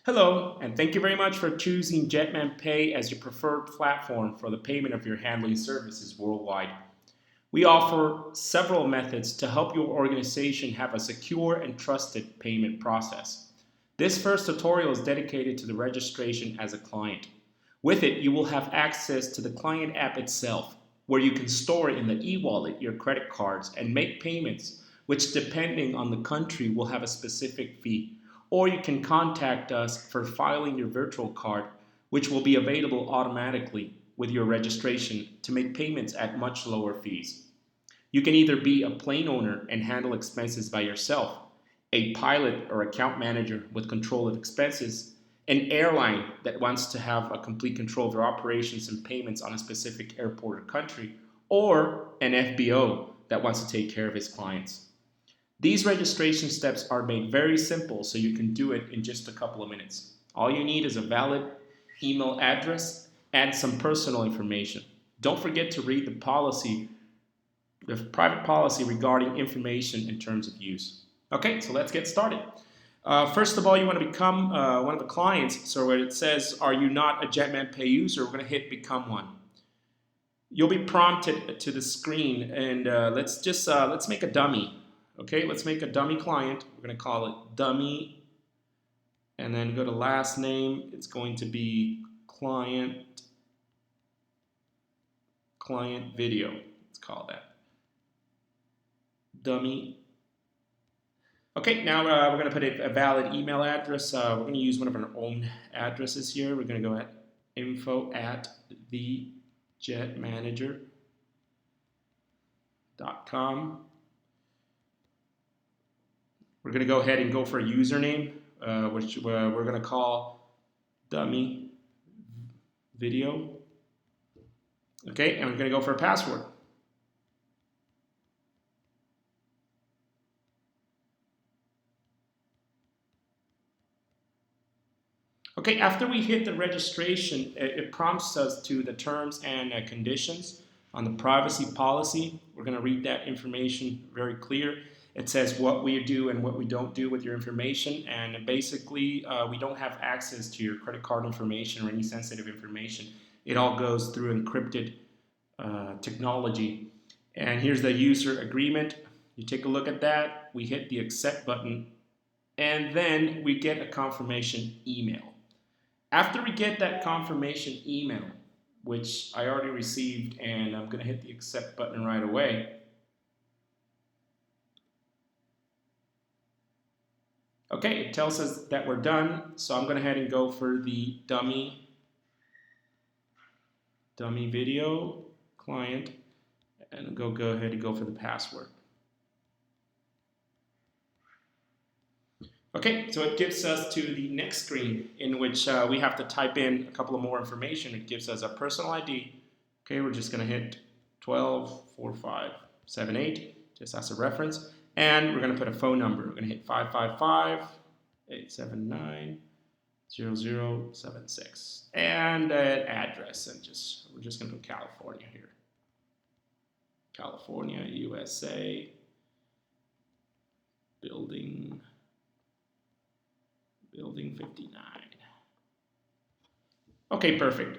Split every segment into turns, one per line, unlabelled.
Hello, and thank you very much for choosing JETMAN Pay as your preferred platform for the payment of your handling services worldwide. We offer several methods to help your organization have a secure and trusted payment process. This first tutorial is dedicated to the registration as a client. With it, you will have access to the client app itself, where you can store in the e-wallet your credit cards and make payments, which depending on the country will have a specific fee. Or you can contact us for filing your virtual card, which will be available automatically with your registration to make payments at much lower fees. You can either be a plane owner and handle expenses by yourself, a pilot or account manager with control of expenses, an airline that wants to have a complete control of their operations and payments on a specific airport or country, or an FBO that wants to take care of his clients. These registration steps are made very simple so you can do it in just a couple of minutes. All you need is a valid email address and some personal information. Don't forget to read the private policy regarding information and terms of use. Okay, so let's get started. First of all, you want to become one of the clients. So where it says, are you not a JETMAN Pay user, we're going to hit become one. You'll be prompted to the screen, and let's make a dummy. Okay, let's make a dummy client. We're going to call it dummy, and then go to last name. It's going to be client video. Let's call that dummy. Okay, now we're going to put a valid email address. We're going to use one of our own addresses here. We're going to go at info@thejetmanager.com. We're going to go ahead and go for a username, which we're going to call dummy video. Okay, and we're going to go for a password. Okay, after we hit the registration, it prompts us to the terms and conditions on the privacy policy. We're going to read that information very clear. It says what we do and what we don't do with your information, and basically we don't have access to your credit card information or any sensitive information. It all goes through encrypted technology. And here's the user agreement. You take a look at that, we hit the accept button, and then we get a confirmation email. After we get that confirmation email, which I already received, and I'm going to hit the accept button right away. Okay, it tells us that we're done, so I'm going to head and go for the dummy video client, and go ahead and go for the password. Okay, so it gives us to the next screen in which we have to type in a couple of more information. It gives us a personal ID. Okay, we're just going to hit 124578 just as a reference. And we're going to put a phone number. We're going to hit 555-879-0076. And an address. And we're just going to put California here. California, USA. Building 59. Okay, perfect.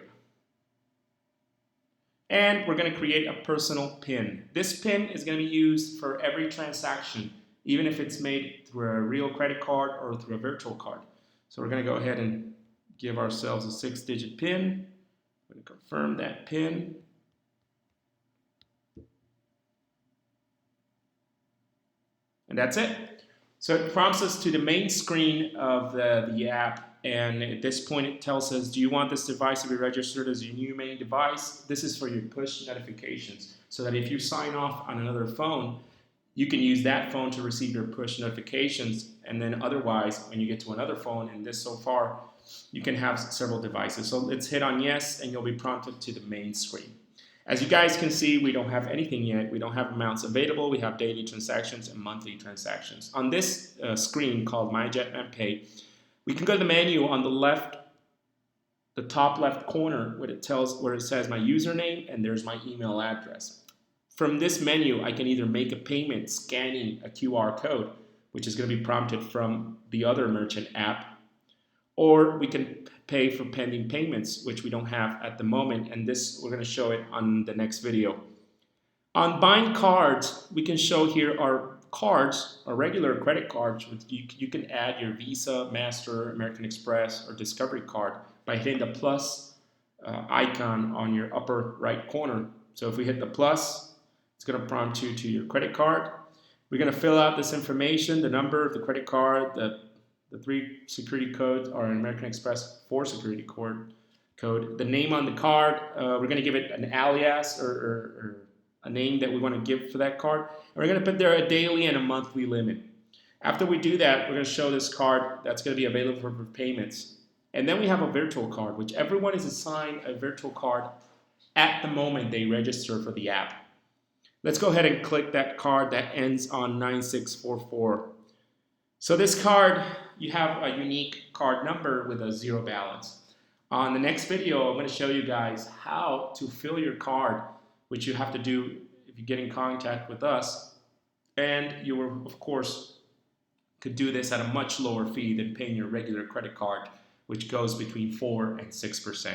And we're going to create a personal PIN. This PIN is going to be used for every transaction, even if it's made through a real credit card or through a virtual card. So we're going to go ahead and give ourselves a 6-digit PIN. We're going to confirm that PIN. And that's it. So it prompts us to the main screen of the app, and at this point it tells us, do you want this device to be registered as your new main device? This is for your push notifications, so that if you sign off on another phone, you can use that phone to receive your push notifications, and then otherwise, when you get to another phone, and this so far, you can have several devices. So let's hit on yes, and you'll be prompted to the main screen. As you guys can see, we don't have anything yet. We don't have amounts available. We have daily transactions and monthly transactions. On this screen called My JETMAN Pay, we can go to the menu on the left, the top left corner, where it says my username and there's my email address. From this menu, I can either make a payment scanning a QR code, which is going to be prompted from the other merchant app, or we can pay for pending payments, which we don't have at the moment, and this we're going to show it on the next video. On buying cards, we can show here our cards, our regular credit cards. You can add your Visa, Master, American Express, or Discovery card by hitting the plus icon on your upper right corner. So if we hit the plus, it's going to prompt you to your credit card. We're going to fill out this information, the number of the credit card, the 3 security codes are an American Express 4 security code, the name on the card. We're going to give it an alias or a name that we want to give for that card. And we're going to put there a daily and a monthly limit. After we do that, we're going to show this card that's going to be available for payments. And then we have a virtual card, which everyone is assigned a virtual card at the moment they register for the app. Let's go ahead and click that card that ends on 9644. So this card, you have a unique card number with a 0 balance. On the next video, I'm going to show you guys how to fill your card, which you have to do if you get in contact with us. And you will, of course, could do this at a much lower fee than paying your regular credit card, which goes between 4 and 6%.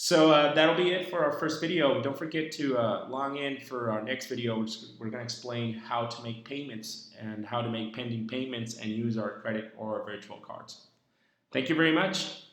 So that'll be it for our first video. Don't forget to log in for our next video, which we're going to explain how to make payments and how to make pending payments and use our credit or our virtual cards. Thank you very much.